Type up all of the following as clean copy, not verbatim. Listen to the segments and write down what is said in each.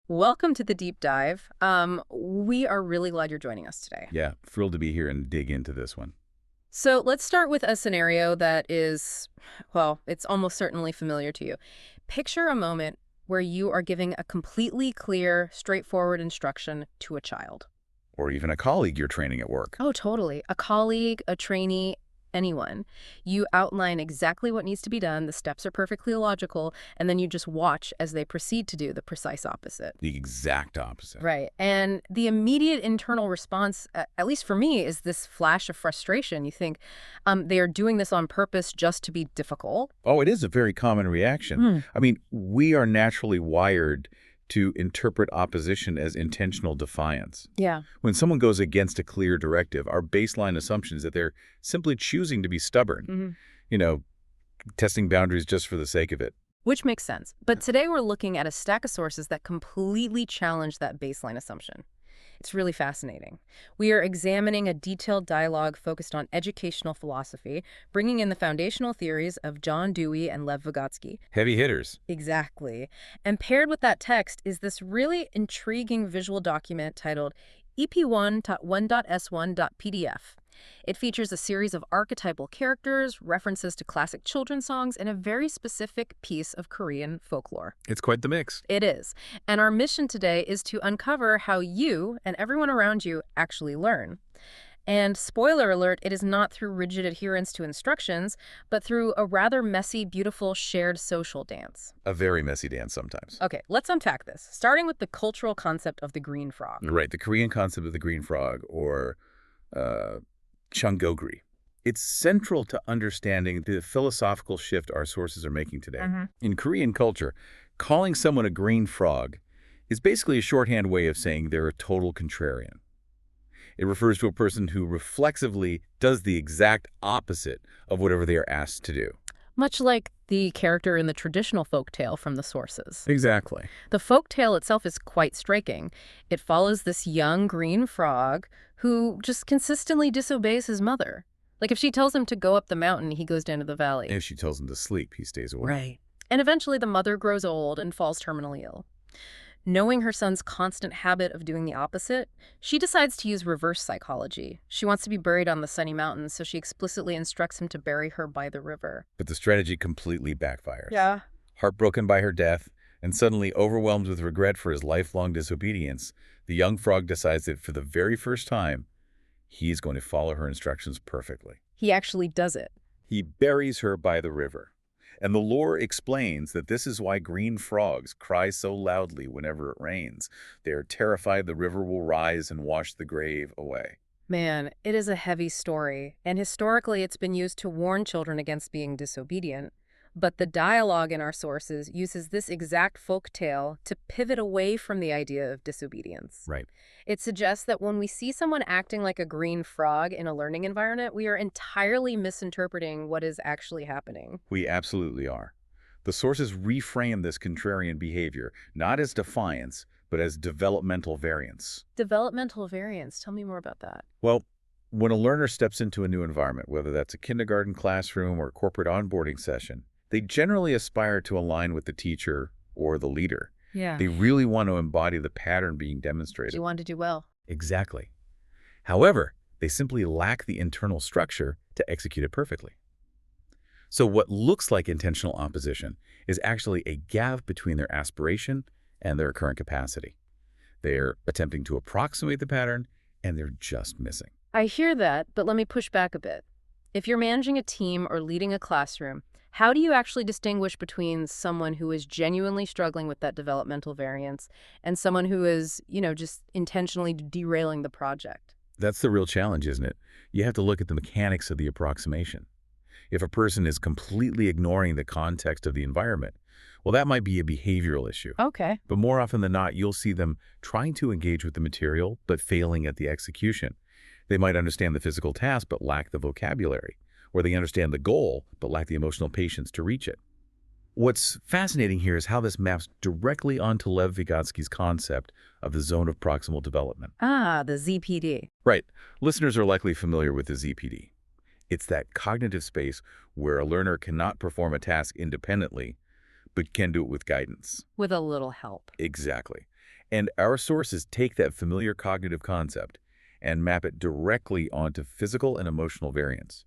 Welcome to the deep dive. We are really glad you're joining us today. Yeah, thrilled to be here and dig into this one. So let's start with a scenario that is, well, it's almost certainly familiar to you. Picture a moment where you are giving a completely clear, straightforward instruction to a child. Or even a colleague you're training at work. Oh, totally. A colleague, a trainee, anyone. You outline exactly what needs to be done, the steps are perfectly logical, and then you just watch as they proceed to do the precise opposite. The exact opposite. Right. And the immediate internal response, at least for me, is this flash of frustration. You think they are doing this on purpose just to be difficult. Oh, it is a very common reaction. I mean, we are naturally wired to interpret opposition as intentional defiance. Yeah. When someone goes against a clear directive, our baseline assumption is that they're simply choosing to be stubborn, you know, testing boundaries just for the sake of it. Which makes sense. But today we're looking at a stack of sources that completely challenge that baseline assumption. It's really fascinating. We are examining a detailed dialogue focused on educational philosophy, bringing in the foundational theories of John Dewey and Lev Vygotsky. Heavy hitters. Exactly. And paired with that text is this really intriguing visual document titled E1.1.S1.pdf. It features a series of archetypal characters, references to classic children's songs, and a very specific piece of Korean folklore. It's quite the mix. It is. And our mission today is to uncover how you and everyone around you actually learn. And spoiler alert, it is not through rigid adherence to instructions, but through a rather messy, beautiful, shared social dance. A very messy dance sometimes. Okay, let's unpack this, starting with the cultural concept of the green frog. Right, the Korean concept of the green frog, or Chungogri. It's central to understanding the philosophical shift our sources are making today. In Korean culture, calling someone a green frog is basically a shorthand way of saying they're a total contrarian. It refers to a person who reflexively does the exact opposite of whatever they are asked to do. Much like the character in the traditional folktale from the sources. Exactly. The folktale itself is quite striking. It follows this young green frog who just consistently disobeys his mother. Like if she tells him to go up the mountain, he goes down to the valley. If she tells him to sleep, he stays away. Right. And eventually the mother grows old and falls terminally ill. Knowing her son's constant habit of doing the opposite, she decides to use reverse psychology. She wants to be buried on the sunny mountains, so she explicitly instructs him to bury her by the river. But the strategy completely backfires. Yeah. Heartbroken by her death, and suddenly overwhelmed with regret for his lifelong disobedience, the young frog decides that for the very first time, he's going to follow her instructions perfectly. He actually does it. He buries her by the river. And the lore explains that this is why green frogs cry so loudly whenever it rains. They are terrified the river will rise and wash the grave away. Man, it is a heavy story, and historically it's been used to warn children against being disobedient. But the dialogue in our sources uses this exact folk tale to pivot away from the idea of disobedience. Right. It suggests that when we see someone acting like a green frog in a learning environment, we are entirely misinterpreting what is actually happening. We absolutely are. The sources reframe this contrarian behavior, not as defiance, but as developmental variance. Developmental variance. Tell me more about that. Well, when a learner steps into a new environment, whether that's a kindergarten classroom or corporate onboarding session, they generally aspire to align with the teacher or the leader. Yeah. They really want to embody the pattern being demonstrated. You want to do well. Exactly. However, they simply lack the internal structure to execute it perfectly. So what looks like intentional opposition is actually a gap between their aspiration and their current capacity. They're attempting to approximate the pattern, and they're just missing. I hear that, but let me push back a bit. If you're managing a team or leading a classroom, how do you actually distinguish between someone who is genuinely struggling with that developmental variance and someone who is, just intentionally derailing the project? That's the real challenge, isn't it? You have to look at the mechanics of the approximation. If a person is completely ignoring the context of the environment, well, that might be a behavioral issue. Okay. But more often than not, you'll see them trying to engage with the material, but failing at the execution. They might understand the physical task, but lack the vocabulary. Or they understand the goal, but lack the emotional patience to reach it. What's fascinating here is how this maps directly onto Lev Vygotsky's concept of the zone of proximal development. Ah, the ZPD. Right. Listeners are likely familiar with the ZPD. It's that cognitive space where a learner cannot perform a task independently, but can do it with guidance. With a little help. Exactly. And our sources take that familiar cognitive concept and map it directly onto physical and emotional variants.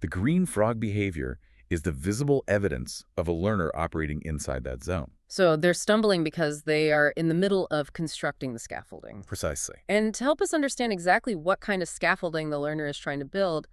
The green frog behavior is the visible evidence of a learner operating inside that zone. So they're stumbling because they are in the middle of constructing the scaffolding. Precisely. And to help us understand exactly what kind of scaffolding the learner is trying to build,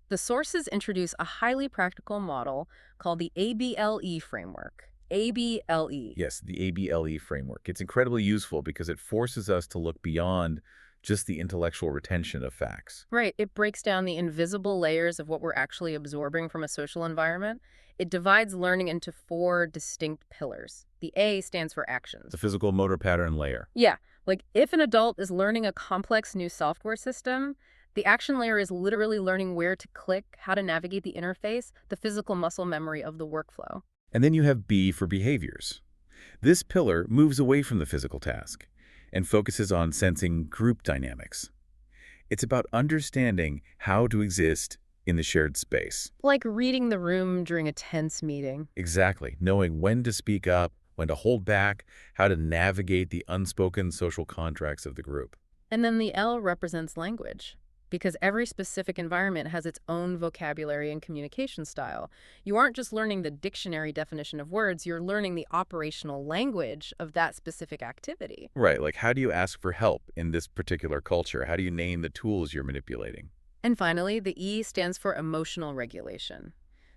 the sources introduce a highly practical model called the ABLE framework. ABLE. Yes, the ABLE framework. It's incredibly useful because it forces us to look beyond just the intellectual retention of facts. Right. It breaks down the invisible layers of what we're actually absorbing from a social environment. It divides learning into four distinct pillars. The A stands for actions. The physical motor pattern layer. Yeah, like if an adult is learning a complex new software system, the action layer is literally learning where to click, how to navigate the interface, the physical muscle memory of the workflow. And then you have B for behaviors. This pillar moves away from the physical task and focuses on sensing group dynamics. It's about understanding how to exist in the shared space. Like reading the room during a tense meeting. Exactly. Knowing when to speak up, when to hold back, how to navigate the unspoken social contracts of the group. And then the L represents language, because every specific environment has its own vocabulary and communication style. You aren't just learning the dictionary definition of words, you're learning the operational language of that specific activity. Right, like how do you ask for help in this particular culture? How do you name the tools you're manipulating? And finally, the E stands for emotional regulation,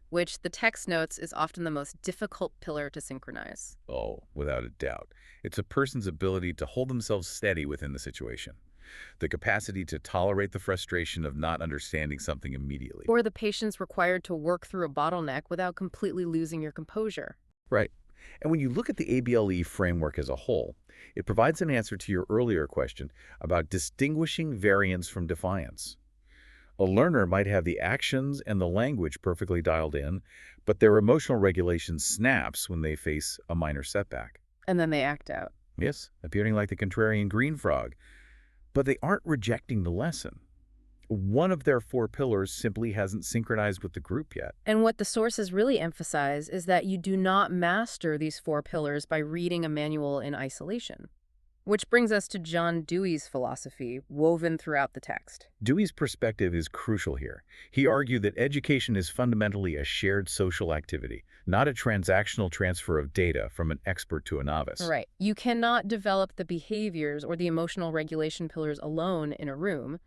which the text notes is often the most difficult pillar to synchronize. Oh, without a doubt. It's a person's ability to hold themselves steady within the situation. The capacity to tolerate the frustration of not understanding something immediately. Or the patience required to work through a bottleneck without completely losing your composure. Right. And when you look at the ABLE framework as a whole, it provides an answer to your earlier question about distinguishing variance from defiance. A learner might have the actions and the language perfectly dialed in, but their emotional regulation snaps when they face a minor setback. And then they act out. Yes, appearing like the contrarian green frog. But they aren't rejecting the lesson. One of their four pillars simply hasn't synchronized with the group yet. And what the sources really emphasize is that you do not master these four pillars by reading a manual in isolation. Which brings us to John Dewey's philosophy, woven throughout the text. Dewey's perspective is crucial here. He argued that education is fundamentally a shared social activity, not a transactional transfer of data from an expert to a novice. Right. You cannot develop the behaviors or the emotional regulation pillars alone in a room.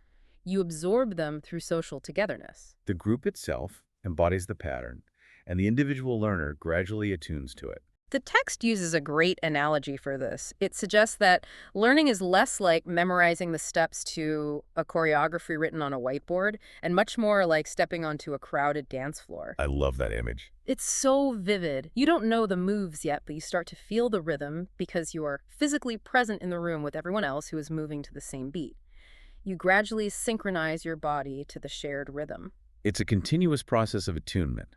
You absorb them through social togetherness. The group itself embodies the pattern, and the individual learner gradually attunes to it. The text uses a great analogy for this. It suggests that learning is less like memorizing the steps to a choreography written on a whiteboard and much more like stepping onto a crowded dance floor. I love that image. It's so vivid. You don't know the moves yet, but you start to feel the rhythm because you are physically present in the room with everyone else who is moving to the same beat. You gradually synchronize your body to the shared rhythm. It's a continuous process of attunement.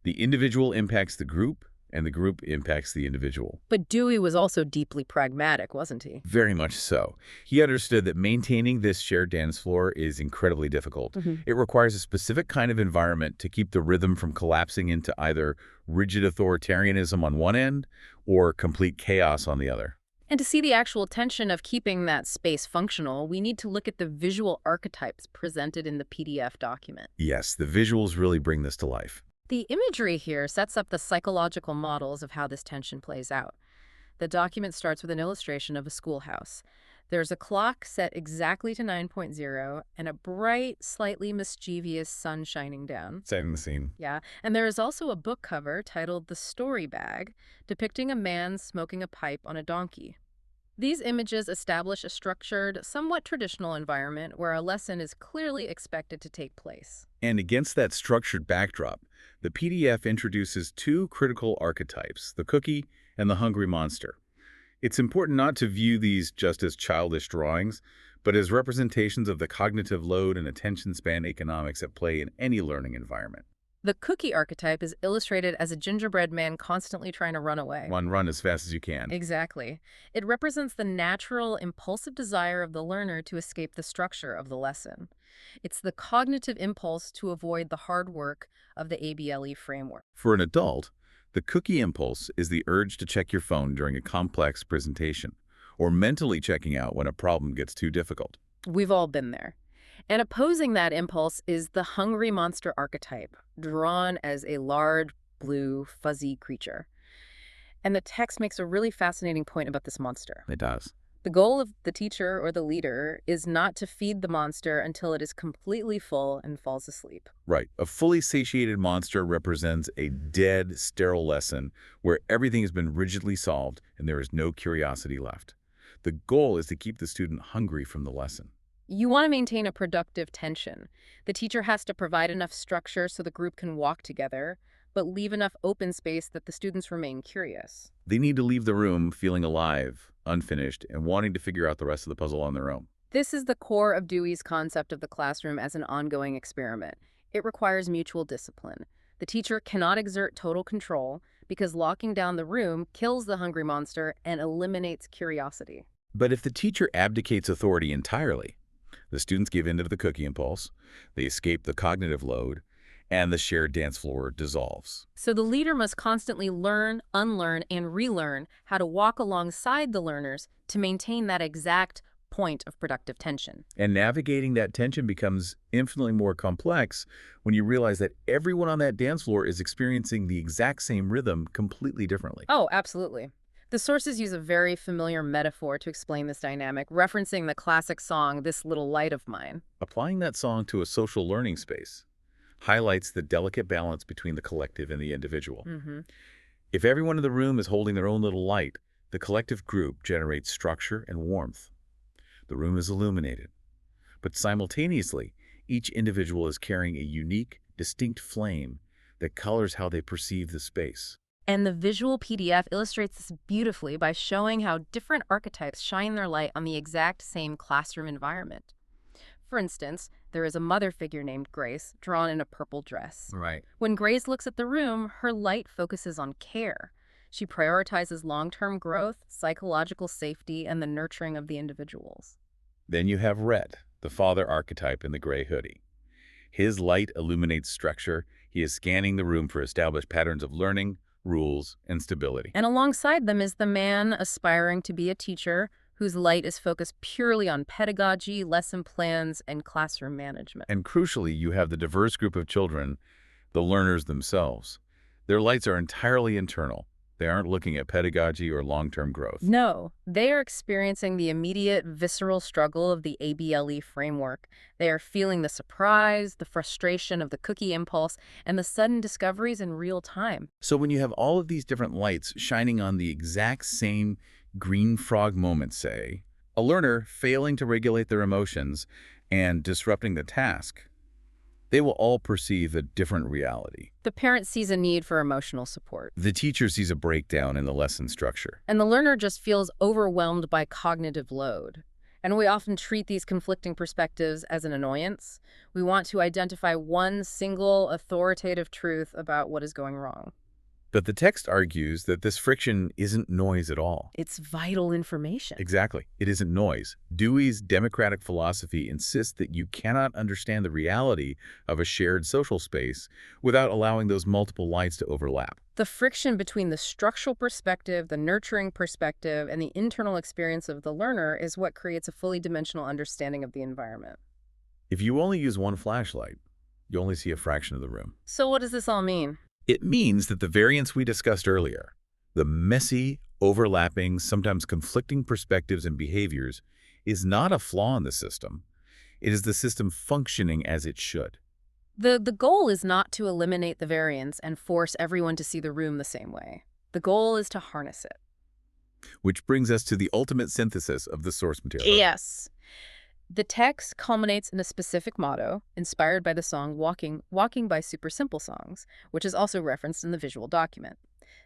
The individual impacts the group, and the group impacts the individual. But Dewey was also deeply pragmatic, wasn't he? Very much so. He understood that maintaining this shared dance floor is incredibly difficult. It requires a specific kind of environment to keep the rhythm from collapsing into either rigid authoritarianism on one end or complete chaos on the other. And to see the actual tension of keeping that space functional, we need to look at the visual archetypes presented in the PDF document. Yes, the visuals really bring this to life. The imagery here sets up the psychological models of how this tension plays out. The document starts with an illustration of a schoolhouse. There's a clock set exactly to 9.0 and a bright, slightly mischievous sun shining down. Setting the scene. Yeah, and there is also a book cover titled The Story Bag, depicting a man smoking a pipe on a donkey. These images establish a structured, somewhat traditional environment where a lesson is clearly expected to take place. And against that structured backdrop, the PDF introduces two critical archetypes, the cookie and the hungry monster. It's important not to view these just as childish drawings, but as representations of the cognitive load and attention span economics at play in any learning environment. The cookie archetype is illustrated as a gingerbread man constantly trying to run away. Run as fast as you can. Exactly. It represents the natural, impulsive desire of the learner to escape the structure of the lesson. It's the cognitive impulse to avoid the hard work of the ABLE framework. For an adult, the cookie impulse is the urge to check your phone during a complex presentation, or mentally checking out when a problem gets too difficult. We've all been there. And opposing that impulse is the hungry monster archetype, drawn as a large, blue, fuzzy creature. And the text makes a really fascinating point about this monster. It does. The goal of the teacher or the leader is not to feed the monster until it is completely full and falls asleep. Right. A fully satiated monster represents a dead, sterile lesson where everything has been rigidly solved and there is no curiosity left. The goal is to keep the student hungry from the lesson. You want to maintain a productive tension. The teacher has to provide enough structure so the group can walk together, but leave enough open space that the students remain curious. They need to leave the room feeling alive, unfinished, and wanting to figure out the rest of the puzzle on their own. This is the core of Dewey's concept of the classroom as an ongoing experiment. It requires mutual discipline. The teacher cannot exert total control because locking down the room kills the hungry monster and eliminates curiosity. But if the teacher abdicates authority entirely, the students give in to the cookie impulse, they escape the cognitive load, and the shared dance floor dissolves. So the leader must constantly learn, unlearn, and relearn how to walk alongside the learners to maintain that exact point of productive tension. And navigating that tension becomes infinitely more complex when you realize that everyone on that dance floor is experiencing the exact same rhythm completely differently. Oh, absolutely. The sources use a very familiar metaphor to explain this dynamic, referencing the classic song, "This Little Light of Mine." Applying that song to a social learning space highlights the delicate balance between the collective and the individual. If everyone in the room is holding their own little light, the collective group generates structure and warmth. The room is illuminated. But simultaneously, each individual is carrying a unique, distinct flame that colors how they perceive the space. And the visual PDF illustrates this beautifully by showing how different archetypes shine their light on the exact same classroom environment. For instance, there is a mother figure named Grace, drawn in a purple dress. Right. When Grace looks at the room, her light focuses on care. She prioritizes long-term growth, psychological safety, and the nurturing of the individuals. Then you have Rhett, the father archetype in the gray hoodie. His light illuminates structure. He is scanning the room for established patterns of learning, rules, and stability. And alongside them is the man aspiring to be a teacher, whose light is focused purely on pedagogy, lesson plans, and classroom management. And crucially, you have the diverse group of children, the learners themselves. Their lights are entirely internal. They aren't looking at pedagogy or long-term growth. No, they are experiencing the immediate, visceral struggle of the ABLE framework. They are feeling the surprise, the frustration of the cookie impulse, and the sudden discoveries in real time. So when you have all of these different lights shining on the exact same green frog moment, say, a learner failing to regulate their emotions and disrupting the task, they will all perceive a different reality. The parent sees a need for emotional support. The teacher sees a breakdown in the lesson structure. And the learner just feels overwhelmed by cognitive load. And we often treat these conflicting perspectives as an annoyance. We want to identify one single authoritative truth about what is going wrong. But the text argues that this friction isn't noise at all. It's vital information. Exactly. It isn't noise. Dewey's democratic philosophy insists that you cannot understand the reality of a shared social space without allowing those multiple lights to overlap. The friction between the structural perspective, the nurturing perspective, and the internal experience of the learner is what creates a fully dimensional understanding of the environment. If you only use one flashlight, you only see a fraction of the room. So what does this all mean? It means that the variance we discussed earlier, the messy, overlapping, sometimes conflicting perspectives and behaviors, is not a flaw in the system. It is the system functioning as it should. The goal is not to eliminate the variance and force everyone to see the room the same way. The goal is to harness it. Which brings us to the ultimate synthesis of the source material. Yes. The text culminates in a specific motto, inspired by the song Walking by Super Simple Songs, which is also referenced in the visual document.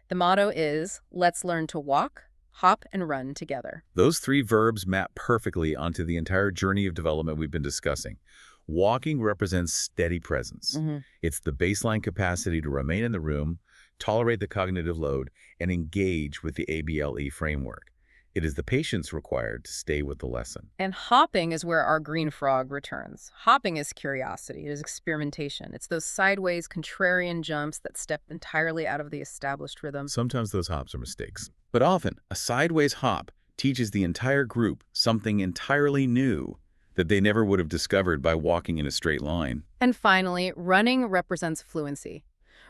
The motto is, "Let's learn to walk, hop, and run together." Those three verbs map perfectly onto the entire journey of development we've been discussing. Walking represents steady presence. It's the baseline capacity to remain in the room, tolerate the cognitive load, and engage with the ABLE framework. It is the patience required to stay with the lesson. And hopping is where our green frog returns. Hopping is curiosity. It is experimentation. It's those sideways, contrarian jumps that step entirely out of the established rhythm. Sometimes those hops are mistakes. But often, a sideways hop teaches the entire group something entirely new that they never would have discovered by walking in a straight line. And finally, running represents fluency.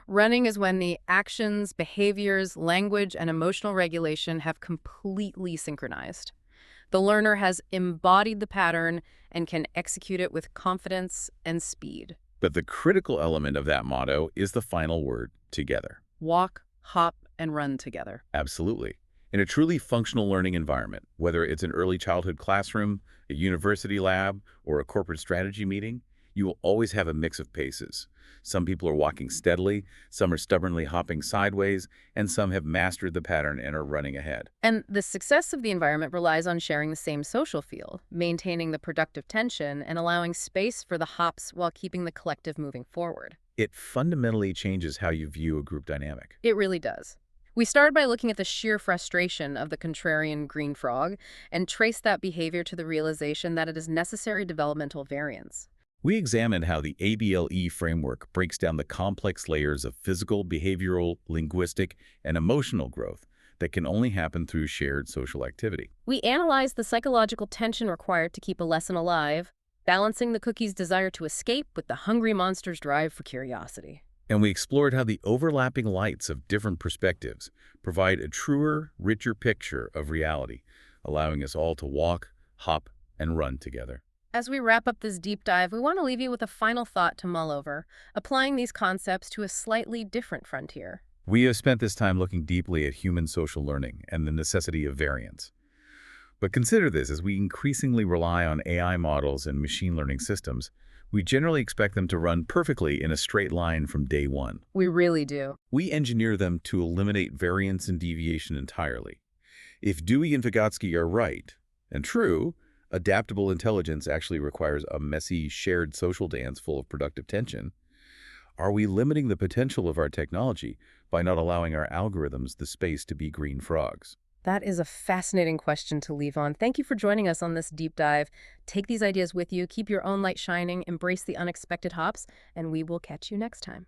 Running is when the actions, behaviors, language, and emotional regulation have completely synchronized. The learner has embodied the pattern and can execute it with confidence and speed. But the critical element of that motto is the final word, together. Walk, hop, and run together. Absolutely. In a truly functional learning environment, whether it's an early childhood classroom, a university lab, or a corporate strategy meeting, you will always have a mix of paces. Some people are walking steadily, some are stubbornly hopping sideways, and some have mastered the pattern and are running ahead. And the success of the environment relies on sharing the same social field, maintaining the productive tension, and allowing space for the hops while keeping the collective moving forward. It fundamentally changes how you view a group dynamic. It really does. We started by looking at the sheer frustration of the contrarian green frog and traced that behavior to the realization that it is necessary developmental variance. We examined how the ABLE framework breaks down the complex layers of physical, behavioral, linguistic, and emotional growth that can only happen through shared social activity. We analyzed the psychological tension required to keep a lesson alive, balancing the cookie's desire to escape with the hungry monster's drive for curiosity. And we explored how the overlapping lights of different perspectives provide a truer, richer picture of reality, allowing us all to walk, hop, and run together. As we wrap up this deep dive, we want to leave you with a final thought to mull over, applying these concepts to a slightly different frontier. We have spent this time looking deeply at human social learning and the necessity of variance. But consider this, as we increasingly rely on AI models and machine learning systems, we generally expect them to run perfectly in a straight line from day one. We really do. We engineer them to eliminate variance and deviation entirely. If Dewey and Vygotsky are right and true, adaptable intelligence actually requires a messy, shared social dance full of productive tension. Are we limiting the potential of our technology by not allowing our algorithms the space to be green frogs? That is a fascinating question to leave on. Thank you for joining us on this deep dive. Take these ideas with you, keep your own light shining, embrace the unexpected hops, and we will catch you next time.